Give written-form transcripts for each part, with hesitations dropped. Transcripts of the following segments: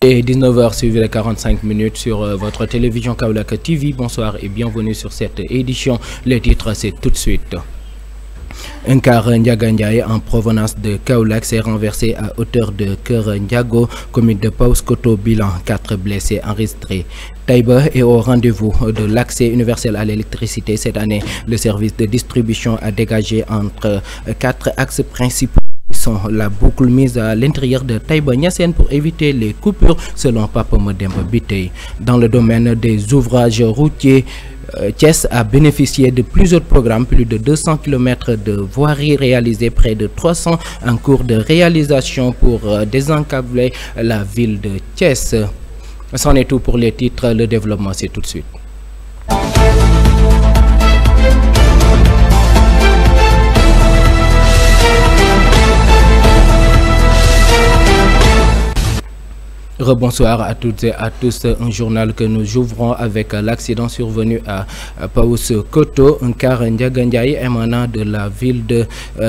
Et 19h suivi les 45 minutes sur votre télévision Kaolack TV. Bonsoir et bienvenue sur cette édition. Les titres, c'est tout de suite. Un car Ndiaga Ndiaye en provenance de Kaolack s'est renversé à hauteur de Keur Ndiago, commune de Paoskoto. Bilan 4 blessés enregistrés. Taïba est au rendez-vous de l'accès universel à l'électricité. Cette année, le service de distribution a dégagé entre 4 axes principaux. Sont la boucle mise à l'intérieur de Taïba Niassène pour éviter les coupures, selon Papa Modemba Biteye. Dans le domaine des ouvrages routiers, Thiès a bénéficié de plusieurs programmes, plus de 200 km de voiries réalisées, près de 300 en cours de réalisation pour désenclaver la ville de Thiès. C'en est tout pour les titres, le développement c'est tout de suite. Rebonsoir à toutes et à tous. Un journal que nous ouvrons avec l'accident survenu à Paoskoto. Un car Ndiaga Ndiaye émanant de la ville de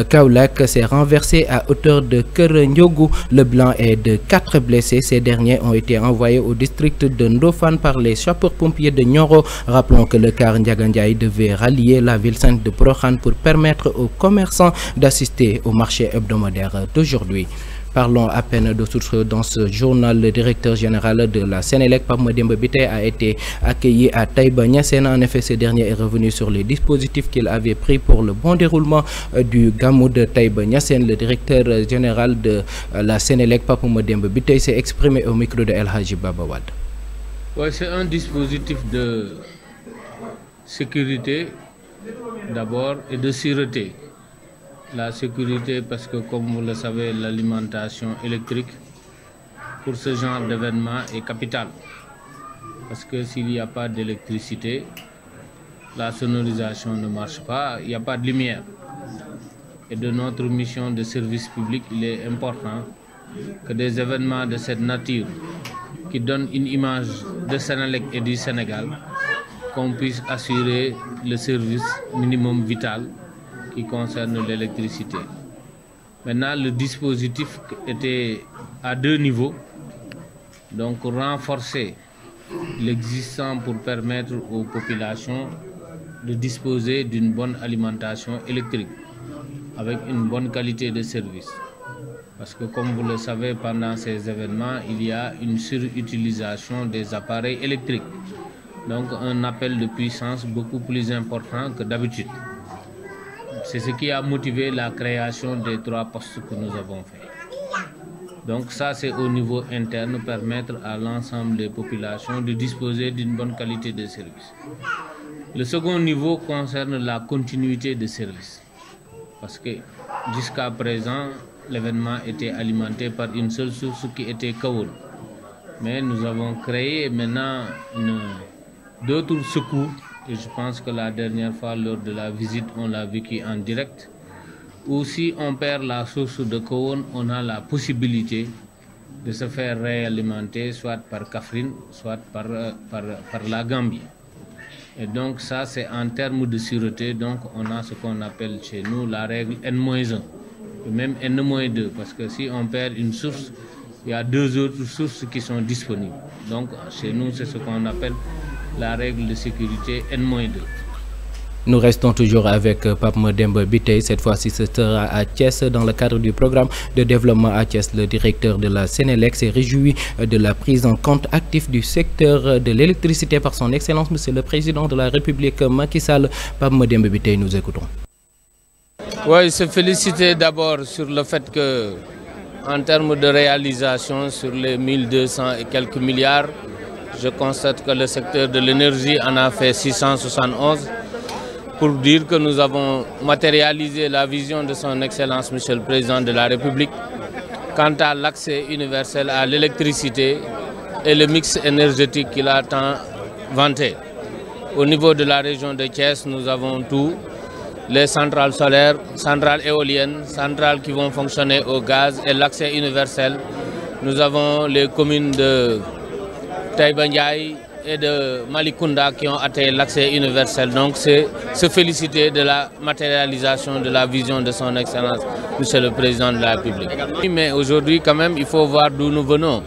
Kaolack s'est renversé à hauteur de Keur Ndiogou. Le bilan est de 4 blessés. Ces derniers ont été envoyés au district de Ndofane par les sapeurs-pompiers de Nioro. Rappelons que le car Ndiaga Ndiaye devait rallier la ville sainte de Prokhane pour permettre aux commerçants d'assister au marché hebdomadaire d'aujourd'hui. Parlons à peine de source dans ce journal. Le directeur général de la Sénélec, Papa Modemba Biteye, a été accueilli à Taïba Niassène. En effet, ce dernier est revenu sur les dispositifs qu'il avait pris pour le bon déroulement du Gamou de Taïba Niassène. Le directeur général de la Sénélec, Papa Modemba Biteye, s'est exprimé au micro de El Hadji Baba Wade. Ouais, c'est un dispositif de sécurité d'abord et de sûreté. La sécurité parce que, comme vous le savez, l'alimentation électrique pour ce genre d'événement est capitale. Parce que s'il n'y a pas d'électricité, la sonorisation ne marche pas, il n'y a pas de lumière. Et de notre mission de service public, il est important que des événements de cette nature qui donnent une image de Sénélec et du Sénégal, qu'on puisse assurer le service minimum vital qui concerne l'électricité. Maintenant, le dispositif était à 2 niveaux. Donc, renforcer l'existant pour permettre aux populations de disposer d'une bonne alimentation électrique avec une bonne qualité de service. Parce que, comme vous le savez, pendant ces événements, il y a une surutilisation des appareils électriques. Donc, un appel de puissance beaucoup plus important que d'habitude. C'est ce qui a motivé la création des 3 postes que nous avons fait. Donc ça, c'est au niveau interne, permettre à l'ensemble des populations de disposer d'une bonne qualité de service. Le second niveau concerne la continuité de service. Parce que jusqu'à présent, l'événement était alimenté par une seule source qui était Kaol. Mais nous avons créé maintenant d'autres secours. Et je pense que la dernière fois, lors de la visite, on l'a vécu en direct. Ou si on perd la source de Kowon, on a la possibilité de se faire réalimenter, soit par Kaffrine, soit par la Gambie. Et donc ça, c'est en termes de sûreté. Donc on a ce qu'on appelle chez nous la règle N-1, et même N-2, parce que si on perd une source, il y a 2 autres sources qui sont disponibles. Donc chez nous, c'est ce qu'on appelle la règle de sécurité N-2. Nous restons toujours avec Papa Modemba Biteye. Cette fois-ci, ce sera à Thiès. Dans le cadre du programme de développement à Thiès, le directeur de la Sénélec s'est réjoui de la prise en compte active du secteur de l'électricité par son Excellence, Monsieur le Président de la République, Macky Sall. Papa Modemba Biteye, nous écoutons. Oui, se féliciter d'abord sur le fait que, en termes de réalisation sur les 1200 et quelques milliards, je constate que le secteur de l'énergie en a fait 671 pour dire que nous avons matérialisé la vision de son Excellence, Monsieur le Président de la République, quant à l'accès universel à l'électricité et le mix énergétique qu'il a tant vanté. Au niveau de la région de Thiès, nous avons tout, les centrales solaires, centrales éoliennes, centrales qui vont fonctionner au gaz et l'accès universel. Nous avons les communes de Taïba Ndiaye et de Malikunda qui ont atteint l'accès universel. Donc c'est se féliciter de la matérialisation de la vision de son Excellence, Monsieur le Président de la République. Mais aujourd'hui quand même, il faut voir d'où nous venons.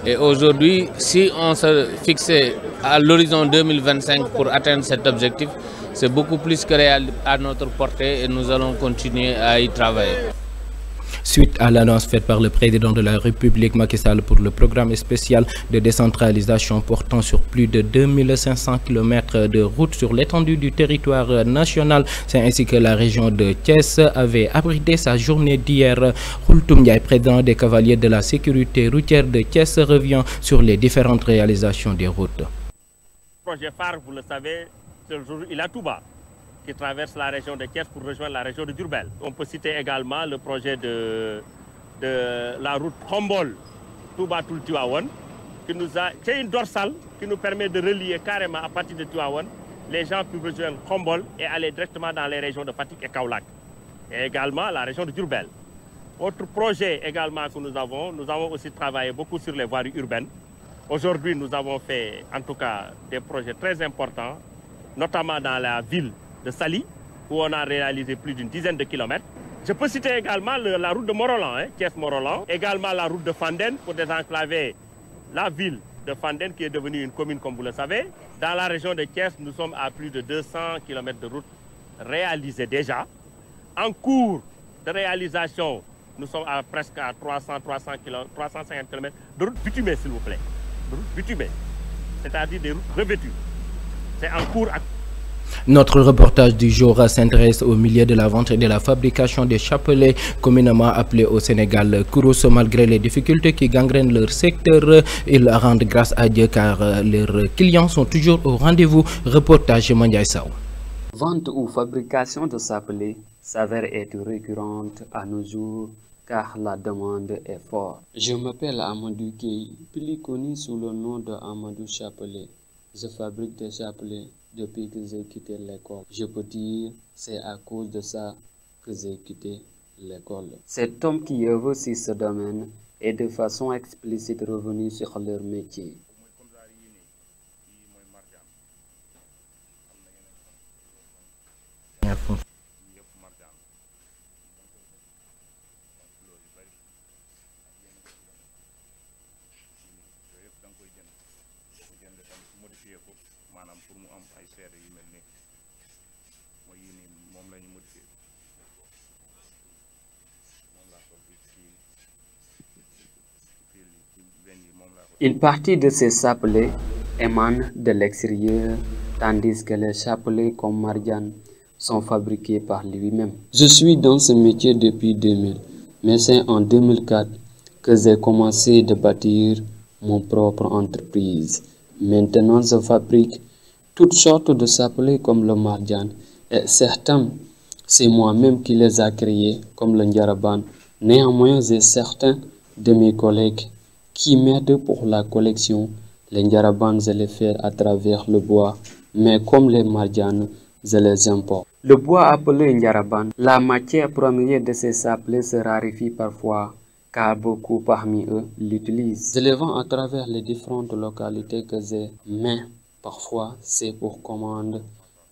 Et aujourd'hui, si on se fixait à l'horizon 2025 pour atteindre cet objectif, c'est beaucoup plus que réel à notre portée et nous allons continuer à y travailler. Suite à l'annonce faite par le président de la République Macky Sall pour le programme spécial de décentralisation portant sur plus de 2500 km de routes sur l'étendue du territoire national, c'est ainsi que la région de Thiès avait abrité sa journée d'hier. Khouloum Ndiaye, président des cavaliers de la sécurité routière de Thiès, revient sur les différentes réalisations des routes. Le projet phare, vous le savez, c'est le jour Ila Touba, qui traverse la région de Thiès pour rejoindre la région de Diourbel. On peut citer également le projet de la route Khombol Touba Toul Tivaouane, c'est une dorsale qui nous permet de relier carrément à partir de Tivaouane. Les gens peuvent rejoindre Khombol et aller directement dans les régions de Fatick et Kaolack, et également la région de Diourbel. Autre projet également que nous avons aussi travaillé beaucoup sur les voiries urbaines. Aujourd'hui, nous avons fait en tout cas des projets très importants, notamment dans la ville de Sali, où on a réalisé plus d'une dizaine de kilomètres. Je peux citer également la route de Morolan, Thiès-Morolan, également la route de Fandène pour désenclaver la ville de Fandène qui est devenue une commune comme vous le savez. Dans la région de Thiès, nous sommes à plus de 200 km de route réalisée déjà. En cours de réalisation, nous sommes à presque à 350 km de route bitumée, s'il vous plaît. De route bitumée, c'est-à-dire des routes revêtues. C'est en cours. Notre reportage du jour s'intéresse au milieu de la vente et de la fabrication des chapelets, communément appelés au Sénégal Kourous. Malgré les difficultés qui gangrènent leur secteur, ils rendent grâce à Dieu car leurs clients sont toujours au rendez-vous. Reportage Mandiaye Sow. Vente ou fabrication de chapelets s'avère être récurrente à nos jours car la demande est forte. Je m'appelle Amadou Gueye, plus connu sous le nom de Amadou Chapelet. Je fabrique des chapelets depuis que j'ai quitté l'école. Je peux dire c'est à cause de ça que j'ai quitté l'école. Cet homme qui œuvre sur ce domaine est de façon explicite revenu sur leur métier. Une partie de ces chapelets émane de l'extérieur, tandis que les chapelets comme Mardiane sont fabriqués par lui-même. Je suis dans ce métier depuis 2000, mais c'est en 2004 que j'ai commencé de bâtir mon propre entreprise. Maintenant, je fabrique toutes sortes de chapelets comme le Mardiane et certains, c'est moi-même qui les a créés comme le Ndiaraban. Néanmoins, j'ai certains de mes collègues qui m'aident pour la collection. Les Ndiaraban, je les fais à travers le bois, mais comme les Mardianes, je les importe. Le bois appelé Ndiaraban, la matière première de ces chapelets se raréfie parfois, car beaucoup parmi eux l'utilisent. Je les vends à travers les différentes localités que j'ai, mais parfois c'est pour commande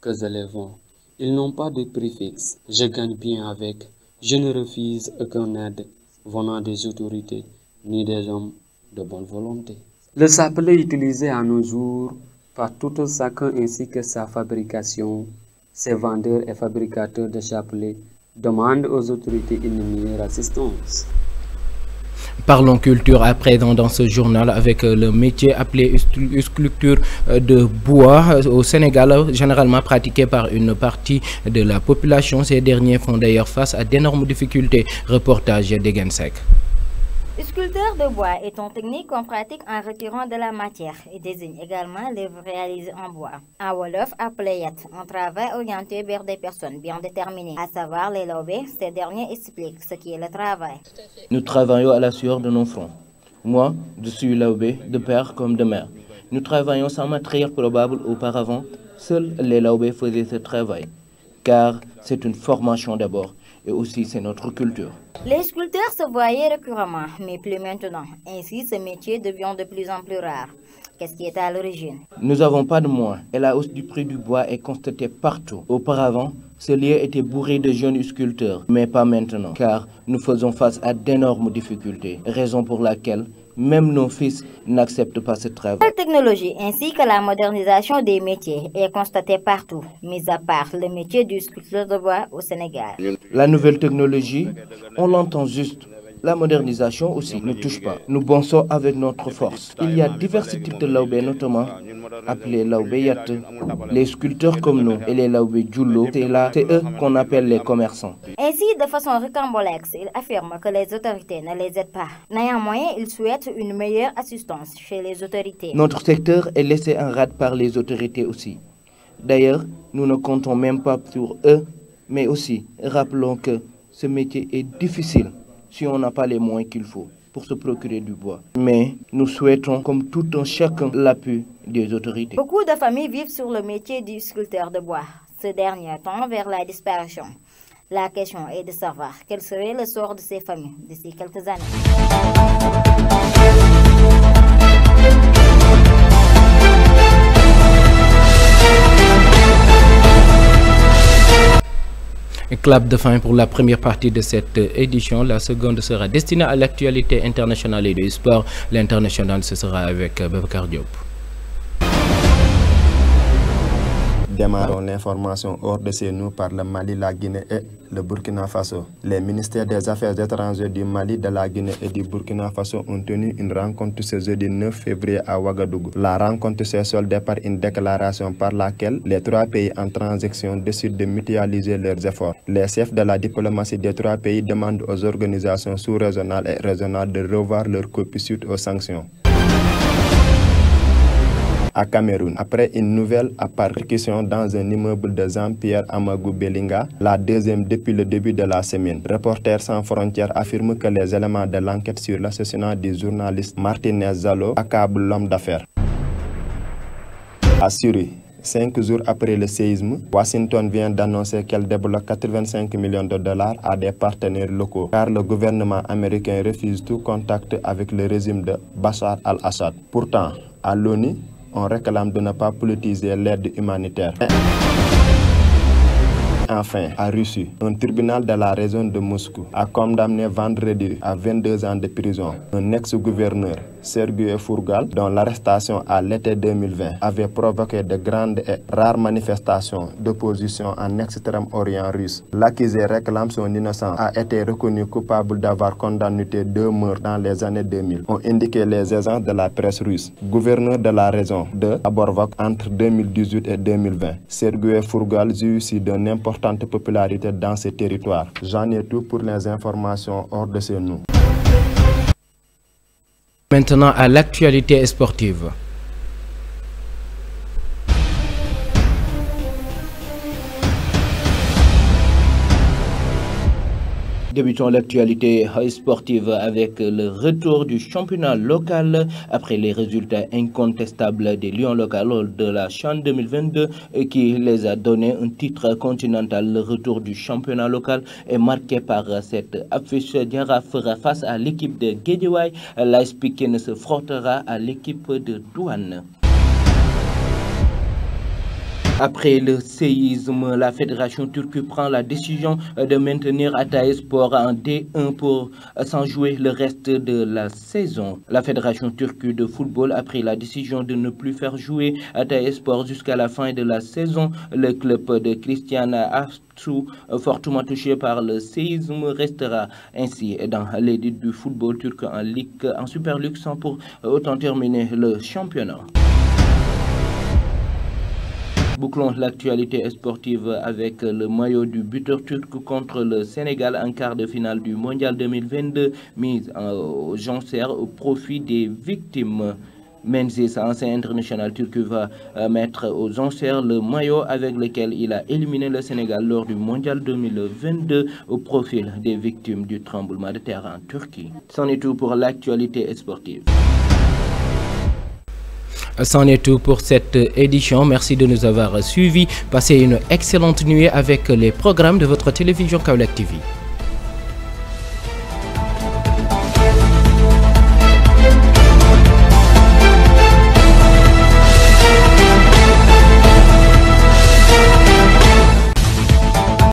que je les vends. Ils n'ont pas de prix fixe. Je gagne bien avec. Je ne refuse aucune aide venant des autorités ni des hommes de bonne volonté. Le chapelet utilisé à nos jours par tout un chacun ainsi que sa fabrication, ces vendeurs et fabricateurs de chapelets demandent aux autorités une meilleure assistance. Parlons culture à présent dans ce journal avec le métier appelé sculpture de bois au Sénégal, généralement pratiqué par une partie de la population. Ces derniers font d'ailleurs face à d'énormes difficultés. Reportage d'Egensek. Sculpteur de bois est une technique qu'on pratique en retirant de la matière et désigne également l'œuvre réalisée en bois. En Wolof, appelé yat, un travail orienté vers des personnes bien déterminées, à savoir les lobés. Ces derniers expliquent ce qui est le travail. Nous travaillons à la sueur de nos fronts. Moi, je suis lobé de père comme de mère. Nous travaillons sans matériel probable auparavant. Seuls les lobés faisaient ce travail, car c'est une formation d'abord. Et aussi c'est notre culture. Les sculpteurs se voyaient récurremment, mais plus maintenant. Ainsi, ce métier devient de plus en plus rare. Qu'est-ce qui est à l'origine? Nous n'avons pas de moyens et la hausse du prix du bois est constatée partout. Auparavant, ce lieu était bourré de jeunes sculpteurs, mais pas maintenant, car nous faisons face à d'énormes difficultés, raison pour laquelle Même nos fils n'acceptent pas ce travail. La technologie ainsi que la modernisation des métiers est constatée partout, mis à part le métier du sculpteur de bois au Sénégal. La nouvelle technologie, on l'entend juste. La modernisation aussi ne touche pas. Nous bonçons avec notre force. Il y a divers types de laobé, notamment appelés laobé yatt. Les sculpteurs comme nous et les laobé djullo, c'est eux qu'on appelle les commerçants. Ainsi, de façon rocambolesque, il affirme que les autorités ne les aident pas. Néanmoins, il souhaite une meilleure assistance chez les autorités. Notre secteur est laissé en rade par les autorités aussi. D'ailleurs, nous ne comptons même pas sur eux, mais aussi rappelons que ce métier est difficile si on n'a pas les moyens qu'il faut pour se procurer du bois. Mais nous souhaitons, comme tout un chacun, l'appui des autorités. Beaucoup de familles vivent sur le métier du sculpteur de bois. Ce dernier tend vers la disparition. La question est de savoir quel serait le sort de ces familles d'ici quelques années. Clap de fin pour la première partie de cette édition. La seconde sera destinée à l'actualité internationale et du sport. L'international, ce sera avec Babacar Diop. Démarrons l'information hors de chez nous par le Mali, la Guinée et le Burkina Faso. Les ministères des Affaires étrangères du Mali, de la Guinée et du Burkina Faso ont tenu une rencontre ce jeudi 9 février à Ouagadougou. La rencontre s'est soldée par une déclaration par laquelle les trois pays en transaction décident de mutualiser leurs efforts. Les chefs de la diplomatie des trois pays demandent aux organisations sous-régionales et régionales de revoir leur copie suite aux sanctions. À Cameroun, après une nouvelle perquisition dans un immeuble de Jean-Pierre Amagou Belinga, la deuxième depuis le début de la semaine. Reporters sans frontières affirment que les éléments de l'enquête sur l'assassinat du journaliste Martinez Zalo accablent l'homme d'affaires. À Syrie, 5 jours après le séisme, Washington vient d'annoncer qu'elle débloque 85 millions de dollars à des partenaires locaux, car le gouvernement américain refuse tout contact avec le régime de Bachar al-Assad. Pourtant, à l'ONU, on réclame de ne pas politiser l'aide humanitaire. Enfin, à Russie, un tribunal de la région de Moscou a condamné vendredi à 22 ans de prison un ex-gouverneur, Sergueï Fourgal, dont l'arrestation à l'été 2020 avait provoqué de grandes et rares manifestations d'opposition en Extrême-Orient russe. L'accusé réclame son innocence, a été reconnu coupable d'avoir condamné 2 meurtres dans les années 2000, ont indiqué les agences de la presse russe. Gouverneur de la région de Aborvok entre 2018 et 2020, Sergueï Fourgal jouit d'une importante popularité dans ces territoires. J'en ai tout pour les informations hors de chez nous. Maintenant à l'actualité sportive. Débutons l'actualité sportive avec le retour du championnat local après les résultats incontestables des Lions locaux de la CHAN 2022 qui les a donné un titre continental. Le retour du championnat local est marqué par cette affiche. Diarra fera face à l'équipe de Guédiawaye. L'AS Pikine se frottera à l'équipe de Douane. Après le séisme, la fédération turque prend la décision de maintenir Hatay Sport en D1 pour s'en jouer le reste de la saison. La fédération turque de football a pris la décision de ne plus faire jouer Hatay Sport jusqu'à la fin de la saison. Le club de Christian Atsu, fortement touché par le séisme, restera ainsi dans l'élite du football turc en Ligue, en Super League, sans pour autant terminer le championnat. Bouclons l'actualité sportive avec le maillot du buteur turc contre le Sénégal en quart de finale du Mondial 2022, mise aux enchères au profit des victimes. Menzies, ancien international turc, va mettre aux enchères le maillot avec lequel il a éliminé le Sénégal lors du Mondial 2022 au profit des victimes du tremblement de terre en Turquie. C'en est tout pour l'actualité sportive. C'en est tout pour cette édition. Merci de nous avoir suivis. Passez une excellente nuit avec les programmes de votre télévision Kaolack TV.